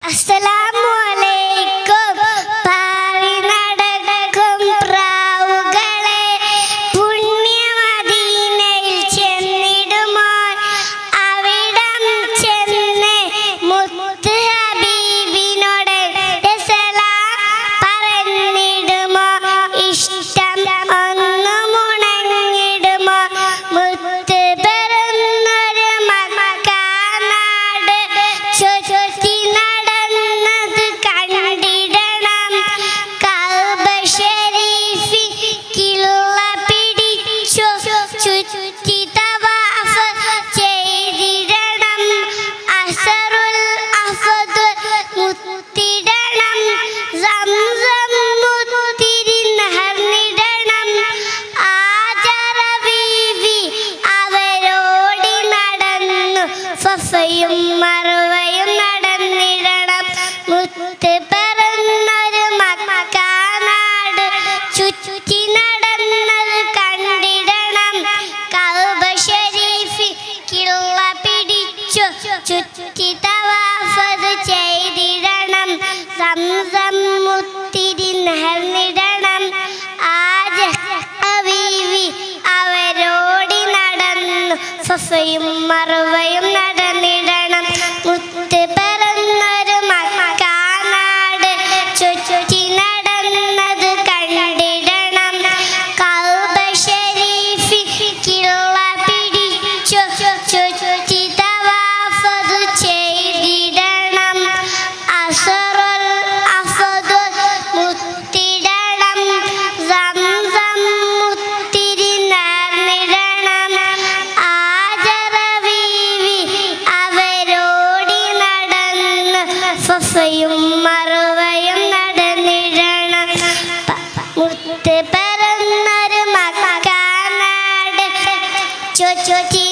അസ്സലാമുഅലൈക്കും. പാറി നടക്കും പ്രാവുകളെ പുണ്യമദീനയിൽ ചെന്നിടുമോ? അവിടം ചെന്ന് മുത്ത് ഹബീബിനോട് സലാം പറഞ്ഞിടുമോ? ഇഷ്ടം ഒന്നു മുണങ്ങിടുമോ? മുത്ത് പിറന്നൊരു മക്കാനാട് ചുറ്റി നടന്നത് കണ്ടിടണം. കഅബ ശരീഫിലുള്ള പിടിച്ചു ചുറ്റി തവാഫ് ചെയ്തിടണം. അസറുൽ അഫ്ദൽ മുത്തിടണം. സംസം മുത്തിരി നഹർന്നിടണം. ആജറ ബീവി അവരോടി നടന്നു. സഫയും മറുവയും നടന്നിടണം. മുത്ത് പിറന്നൊരു മക്കാനാട് ചുറ്റി നടന്നത് കണ്ടിടണം. കഅബ ശരീഫിലുള്ള പിടിച്ചു ചുറ്റി തവാഫ് ചെയ്തിടണം. സംസം മുത്തിരി നഹർന്നിടണം. ബീവി അവരോടി നടന്നു. സഫയും മറുവയും നടന്നിടണം. മുത്ത് പിറന്നൊരു മക്കാനാട് ചുറ്റി നടന്നത് കണ്ടിടണം. കഅബ ശരീഫിലുള്ള പിടിച്ചു ചുറ്റി തവാഫ് ചെയ്തിടണം. അസറുൽ അഫ്ദൽ മുത്തിടണം. സംസം മുത്തിരി നഹർന്നിടണം. ആജറ ബീവി അവരോടി നടന്നു. സഫയും മറുവയും നടന്നിടണം. മുത്ത് പിറന്നൊരു മക്കാനാട് ചുറ്റി